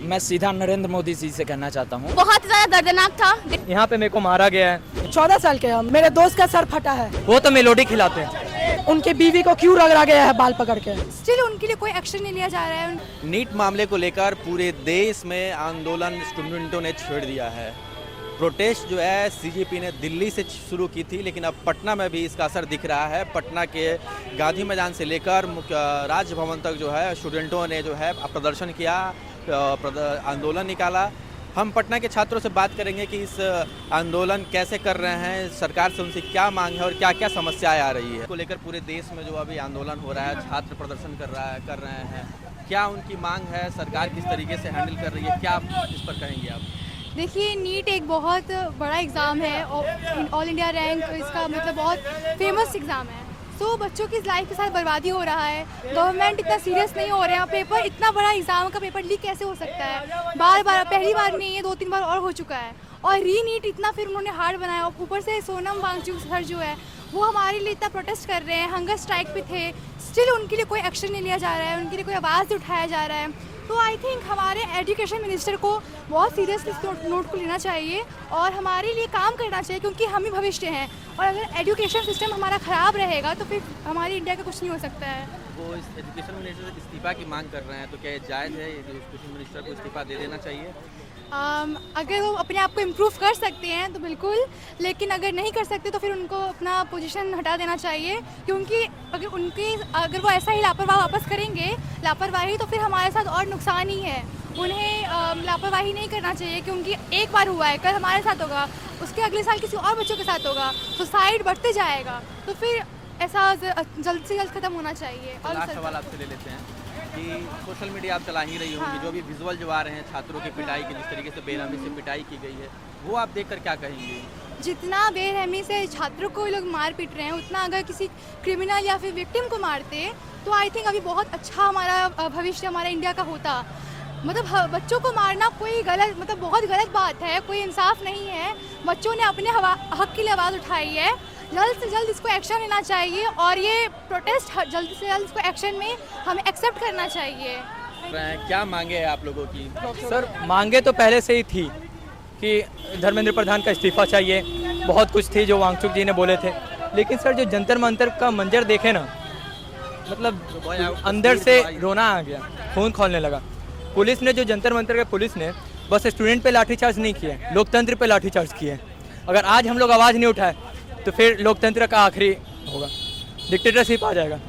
मैं सीधा नरेंद्र मोदी जी से कहना चाहता हूँ। बहुत ज्यादा दर्दनाक था। यहाँ पे मेरे को मारा गया है। 14 साल के हम, मेरे दोस्त का सर फटा है। वो तो मेलोडी खिलाते हैं। उनकी बीवी को क्यों रगड़ा गया है बाल पकड़ के? स्टिल उनके लिए कोई एक्शन नहीं लिया जा रहा है। नीट मामले को लेकर पूरे देश में आंदोलन स्टूडेंटों ने छेड़ दिया है। प्रोटेस्ट जो है सीजेपी ने दिल्ली से शुरू की थी, लेकिन अब पटना में भी इसका असर दिख रहा है। पटना के गांधी मैदान से लेकर राजभवन तक जो है स्टूडेंटों ने जो है प्रदर्शन किया, आंदोलन निकाला। हम पटना के छात्रों से बात करेंगे कि इस आंदोलन कैसे कर रहे हैं, सरकार से उनसे क्या मांग है और क्या क्या समस्याएं आ रही है को लेकर पूरे देश में जो अभी आंदोलन हो रहा है, छात्र प्रदर्शन कर रहे हैं, क्या उनकी मांग है, सरकार किस तरीके से हैंडल कर रही है, क्या आप इस पर कहेंगे आप? देखिए, नीट एक बहुत बड़ा एग्ज़ाम है और ऑल इंडिया रैंक इसका मतलब बहुत फेमस एग्ज़ाम है। तो बच्चों की लाइफ के साथ बर्बादी हो रहा है। गवर्नमेंट इतना सीरियस नहीं हो रहा है। पेपर इतना बड़ा एग्ज़ाम का पेपर लीक कैसे हो सकता है? बार पहली बार नहीं है, 2-3 बार और हो चुका है। और री नीट इतना फिर उन्होंने हार्ड बनाया। और ऊपर से सोनम वांगचुक सर जो है वो हमारे लिए इतना प्रोटेस्ट कर रहे हैं, हंगर स्ट्राइक पे थे। स्टिल उनके लिए कोई एक्शन नहीं लिया जा रहा है, उनके लिए कोई आवाज़ उठाया जा रहा है। तो आई थिंक हमारे एजुकेशन मिनिस्टर को बहुत सीरियसली इस नोट को लेना चाहिए और हमारे लिए काम करना चाहिए, क्योंकि हम ही भविष्य हैं। और अगर एजुकेशन सिस्टम हमारा ख़राब रहेगा तो फिर हमारी इंडिया का कुछ नहीं हो सकता है। वो इस एजुकेशन मिनिस्टर से इस्तीफा की मांग कर रहे हैं, तो क्या ये जायज़ है एजुकेशन मिनिस्टर को इस्तीफा दे देना चाहिए? अगर वो अपने आप को इम्प्रूव कर सकते हैं तो बिल्कुल, लेकिन अगर नहीं कर सकते तो फिर उनको अपना पोजीशन हटा देना चाहिए, क्योंकि अगर वो ऐसा ही लापरवाही वापस करेंगे तो फिर हमारे साथ और नुकसान ही है। उन्हें लापरवाही नहीं करना चाहिए, क्योंकि एक बार हुआ है, कल हमारे साथ होगा, उसके अगले साल किसी और बच्चों के साथ होगा, सुसाइड बढ़ते जाएगा। तो फिर ऐसा जल्द से जल्द ख़त्म होना चाहिए। और लास्ट सवाल आपसे ले लेते हैं कि सोशल मीडिया आप चला ही रही होंगी, जो भी विजुअल जो आ रहे हैं छात्रों की पिटाई की, जिस तरीके से बेरहमी से पिटाई की गई है, वो आप देखकर क्या कहेंगे? जितना बेरहमी से छात्रों को लोग मार पीट रहे हैं, उतना अगर किसी क्रिमिनल या फिर विक्टिम को मारते तो आई थिंक अभी बहुत अच्छा हमारा भविष्य हमारा इंडिया का होता। मतलब बच्चों को मारना कोई गलत, मतलब बहुत गलत बात है, कोई इंसाफ नहीं है। बच्चों ने अपने हक के लिए आवाज़ उठाई है। जल्द से जल्द इसको एक्शन लेना चाहिए और ये प्रोटेस्ट जल्द से जल्द इसको एक्शन में हमें एक्सेप्ट करना चाहिए। क्या मांगे हैं आप लोगों की? सर, मांगे तो पहले से ही थी कि धर्मेंद्र प्रधान का इस्तीफा चाहिए, बहुत कुछ थी जो वांगचुक जी ने बोले थे। लेकिन सर, जो जंतर मंतर का मंजर देखे ना, मतलब अंदर से रोना आ गया, खून खौलने लगा। पुलिस ने जो जंतर मंतर के पुलिस ने बस स्टूडेंट पे लाठीचार्ज नहीं किए, लोकतंत्र पे लाठीचार्ज किए। अगर आज हम लोग आवाज़ नहीं उठाए तो फिर लोकतंत्र का आखिरी होगा, डिक्टेटरशिप आ जाएगा।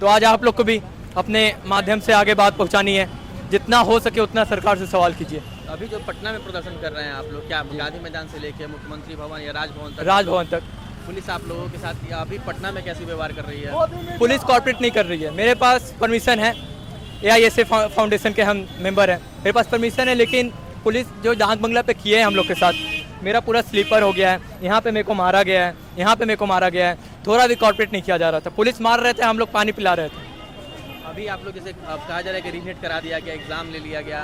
तो आज आप लोग को भी अपने माध्यम से आगे बात पहुंचानी है, जितना हो सके उतना सरकार से सवाल कीजिए। अभी जो पटना में प्रदर्शन कर रहे हैं आप लोग, क्या गांधी मैदान से लेके मुख्यमंत्री भवन या राजभवन तक पुलिस आप लोगों के साथ अभी पटना में कैसे व्यवहार कर रही है? पुलिस कॉर्पोरेट नहीं कर रही है। मेरे पास परमिशन है, AISA फाउंडेशन के हम मेंबर हैं, मेरे पास परमिशन है, लेकिन पुलिस जो डाक बंगला पे किए हैं हम लोग के साथ, मेरा पूरा स्लीपर हो गया है। यहाँ पे मेरे को मारा गया है, यहाँ पे मेरे को मारा गया है। थोड़ा भी कॉर्पोरेट नहीं किया जा रहा था। पुलिस मार रहे थे, हम लोग पानी पिला रहे थे। अभी आप लोग जैसे कहा जा रहा है कि रीनेट करा दिया गया, एग्जाम ले लिया गया,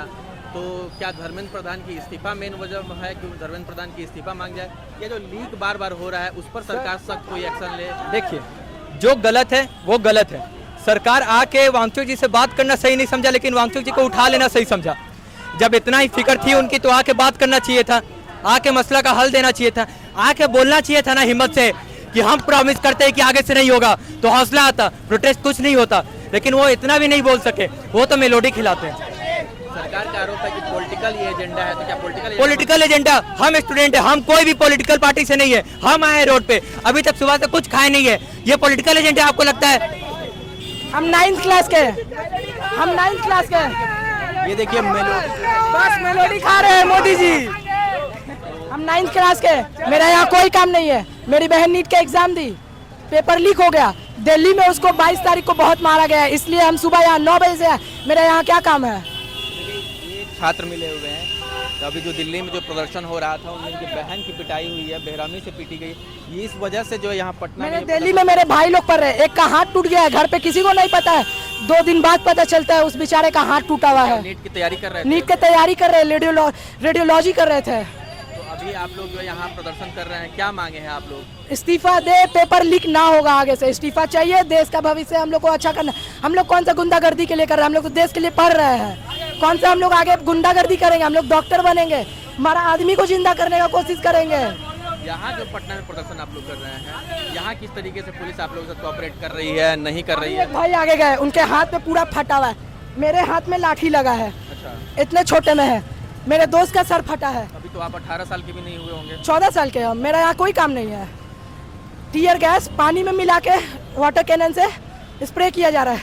तो क्या धर्मेंद्र प्रधान की इस्तीफा मेन वजह है कि धर्मेंद्र प्रधान की इस्तीफा मांग जाए, या जो लीक बार बार हो रहा है उस पर सरकार सख्त कोई एक्शन ले? देखिए, जो गलत है वो गलत है। सरकार आके वांगचुक जी से बात करना सही नहीं समझा, लेकिन वांगचुक जी को उठा लेना सही समझा। जब इतना ही फिक्र थी उनकी तो आके बात करना चाहिए था, आके मसला का हल देना चाहिए था, आके बोलना चाहिए था ना हिम्मत से कि हम प्रॉमिस करते हैं कि आगे से नहीं होगा, तो हौसला आता, प्रोटेस्ट कुछ नहीं होता। लेकिन वो इतना भी नहीं बोल सके, वो तो मेलोडी खिलाते हैं। सरकार का आरोप है कि पॉलिटिकल एजेंडा है, तो क्या पॉलिटिकल एजेंडा? हम स्टूडेंट है, हम कोई भी पॉलिटिकल पार्टी से नहीं है। हम आए रोड पे, अभी तक सुबह से कुछ खाए नहीं है। ये पॉलिटिकल एजेंडा आपको लगता है? हम 9th क्लास के, हम 9th क्लास के। ये देखिए बस मेलोडी खा रहे हैं मोदी जी। हम 9th क्लास के, मेरा यहाँ कोई काम नहीं है। मेरी बहन नीट का एग्जाम दी, पेपर लीक हो गया दिल्ली में, उसको 22 तारीख को बहुत मारा गया है, इसलिए हम सुबह यहाँ 9 बजे से आए। मेरा यहाँ क्या काम है? छात्र मिले हुए हैं, तो अभी जो दिल्ली में जो प्रदर्शन हो रहा था उनकी बहन की पिटाई हुई है, बेरहमी से पीटी गई, ये इस वजह से जो यहाँ पटना मैंने दिल्ली में मेरे भाई लोग पढ़ रहे हैं, एक का हाथ टूट गया है, घर पे किसी को नहीं पता है, 2 दिन बाद पता चलता है उस बेचारे का हाथ टूटा हुआ है। नीट की तैयारी कर रहे थे? नीट की तैयारी कर रहे, रेडियोलॉजी कर रहे थे। तो अभी आप लोग जो यहाँ प्रदर्शन कर रहे हैं, क्या मांगे हैं आप लोग? इस्तीफा दे, पेपर लीक ना होगा आगे से। इस्तीफा चाहिए, देश का भविष्य हम लोग को अच्छा करना। हम लोग कौन सा गुंडागर्दी के लिए कर रहे हैं? हम लोग तो देश के लिए पढ़ रहे हैं। कौन सा हम लोग आगे गुंडागर्दी करेंगे? हम लोग डॉक्टर बनेंगे, हमारा आदमी को जिंदा करने का कोशिश करेंगे। यहाँ जो पटना में प्रदर्शन आप लोग कर रहे हैं, यहाँ किस तरीके से पुलिस आप लोगों के साथ कोऑपरेट कर रही है, नहीं कर रही है? एक भाई आगे गए, उनके हाथ में पूरा फटा हुआ है, मेरे हाथ में लाठी लगा है, अच्छा, इतने छोटे में है। मेरे दोस्त का सर फटा है। अभी तो आप 18 साल के भी नहीं हुए होंगे। 14 साल के हम, मेरा यहाँ कोई काम नहीं है। टीयर गैस पानी में मिला के वाटर कैनन से स्प्रे किया जा रहा है।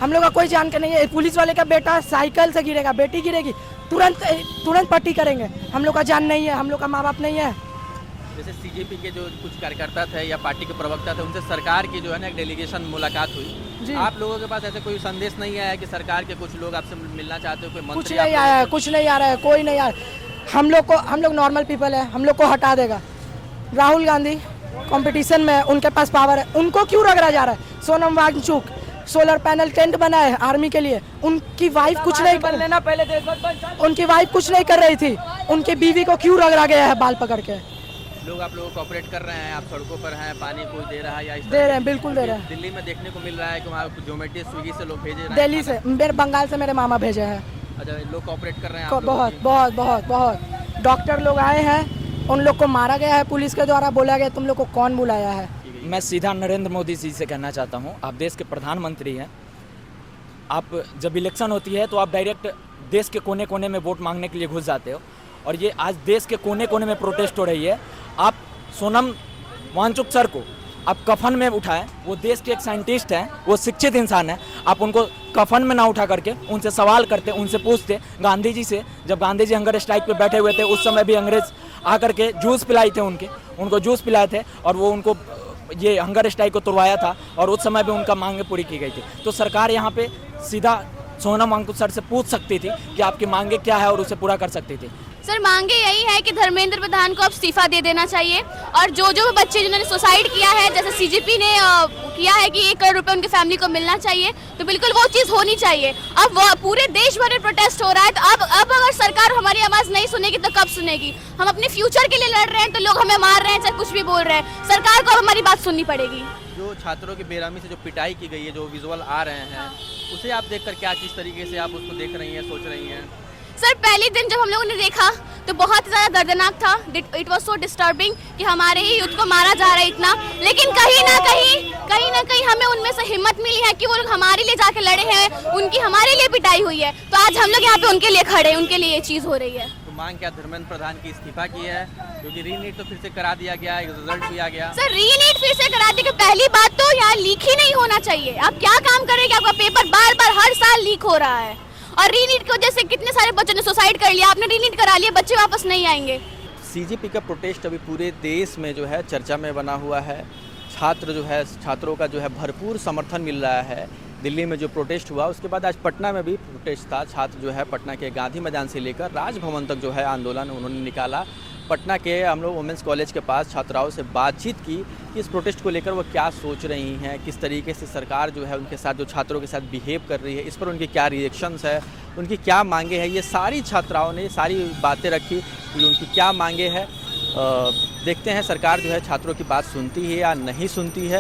हम लोग का कोई जान का नहीं है। पुलिस वाले का बेटा साइकिल से गिरेगा, बेटी गिरेगी, तुरंत पट्टी करेंगे। हम लोग का जान नहीं है, हम लोग का माँ बाप नहीं है। जैसे सीजेपी के जो कुछ कार्यकर्ता थे या पार्टी के प्रवक्ता थे, उनसे सरकार की जो है ना एक डेलीगेशन मुलाकात हुई जी। आप लोगों के पास ऐसे कोई संदेश नहीं आया कि सरकार के कुछ लोग आपसे मिलना चाहते हो? कोई कुछ मंत्री नहीं आप आया है, कुछ नहीं आ रहा है, कोई नहीं आ रहा। हम लोग नॉर्मल पीपल है, हम लोग को हटा देगा। राहुल गांधी कंपटीशन में, उनके पास पावर है, उनको क्यों रगड़ा जा रहा है? Sonam Wangchuk solar panel tent बनाए आर्मी के लिए, उनकी वाइफ कुछ नहीं कर लेना पहले उनकी वाइफ कुछ नहीं कर रही थी, उनकी बीवी को क्यों रगड़ा गया है बाल पकड़ के? लोग आप लोगों को कोऑपरेट कर रहे हैं, आप सड़कों पर हैं, पानी कोई दे रहा है या इस दे तरह रहे हैं, बिल्कुल दे रहे हैं। दिल्ली में देखने को मिल रहा है कि वहाँ जोमेटो स्विगी से लोग भेजे रहे हैं दिल्ली से, मेरे बंगाल से मेरे मामा भेजे हैं। अच्छा, लोग कोऑपरेट कर रहे हैं आप लोगों बहुत की? बहुत बहुत बहुत डॉक्टर लोग आए हैं, उन लोग को मारा गया है पुलिस के द्वारा। बोला गया तुम लोग को कौन बुलाया है? मैं सीधा नरेंद्र मोदी जी से कहना चाहता हूँ, आप देश के प्रधानमंत्री हैं। आप जब इलेक्शन होती है तो आप डायरेक्ट देश के कोने कोने में वोट मांगने के लिए घुस जाते हो, और ये आज देश के कोने कोने में प्रोटेस्ट हो रही है। आप सोनम वांगचुक सर को आप कफन में उठाएं, वो देश के एक साइंटिस्ट हैं, वो शिक्षित इंसान हैं, आप उनको कफन में ना उठा करके उनसे सवाल करते, उनसे पूछते। गांधी जी से, जब गांधी जी हंगर स्ट्राइक पे बैठे हुए थे उस समय भी अंग्रेज आकर के जूस पिलाई थे, उनको जूस पिलाए थे, और वो उनको ये हंगर स्ट्राइक को तुड़वाया था, और उस समय भी उनका मांगे पूरी की गई थी। तो सरकार यहाँ पे सीधा सोनम वांगचुक सर से पूछ सकती थी कि आपकी मांगे क्या है, और उसे पूरा कर सकती थी। सर मांगे यही है कि धर्मेंद्र प्रधान को अब इस्तीफा दे देना चाहिए, और जो बच्चे जिन्होंने सुसाइड किया है, जैसे सीजेपी ने किया है कि 1 करोड़ रुपए उनकी फैमिली को मिलना चाहिए, तो बिल्कुल वो चीज़ होनी चाहिए। अब वो पूरे देश भर में प्रोटेस्ट हो रहा है, तो अब अगर सरकार हमारी आवाज़ नहीं सुनेगी तो कब सुनेगी? हम अपने फ्यूचर के लिए लड़ रहे हैं, तो लोग हमें मार रहे हैं, चाहे कुछ भी बोल रहे हैं। सरकार को अब हमारी बात सुननी पड़ेगी। जो छात्रों की बेरहमी से जो पिटाई की गई है, जो विजुअल आ रहे हैं, उसे आप देखकर क्या किस तरीके से आप उसको देख रही हैं, सोच रही हैं? सर पहले दिन जब हम लोगों ने देखा तो बहुत ही ज़्यादा दर्दनाक था। इट वॉज सो डिस्टर्बिंग कि हमारे ही यूथ को मारा जा रहा है इतना, लेकिन कहीं ना कहीं हमें उनमें से हिम्मत मिली है कि वो लोग हमारे लिए जाके लड़े हैं, उनकी हमारे लिए पिटाई हुई है, तो आज हम लोग यहाँ पे उनके लिए खड़े हैं, उनके लिए ये चीज़ हो रही है। तो मांग क्या धर्मेंद्र प्रधान की इस्तीफा की है, क्योंकि रीनीट तो फिर से करा दिया गया, रिजल्ट भी आ गया। सर रीनीट फिर से करा दी कि पहली बात तो यहाँ लीक ही नहीं होना चाहिए। आप क्या काम करेंगे? आपका पेपर बार बार हर साल लीक हो रहा है, और रीनीट की वजह से कितने सारे बच्चों ने सुसाइड कर लिया। आपने रीनीट करा लिया, बच्चे वापस नहीं आएंगे। सीजेपी का प्रोटेस्ट अभी पूरे देश में जो है चर्चा में बना हुआ है। छात्रों का जो है भरपूर समर्थन मिल रहा है। दिल्ली में जो प्रोटेस्ट हुआ, उसके बाद आज पटना में भी प्रोटेस्ट था। छात्र जो है पटना के गांधी मैदान से लेकर राजभवन तक जो है आंदोलन उन्होंने निकाला। पटना के हम लोग वुमेंस कॉलेज के पास छात्राओं से बातचीत की कि इस प्रोटेस्ट को लेकर वो क्या सोच रही हैं, किस तरीके से सरकार जो है उनके साथ, जो छात्रों के साथ बिहेव कर रही है, इस पर उनके क्या रिएक्शंस है, उनकी क्या मांगे हैं। ये सारी छात्राओं ने सारी बातें रखी कि उनकी क्या मांगे हैं। देखते हैं सरकार जो है छात्रों की बात सुनती है या नहीं सुनती है।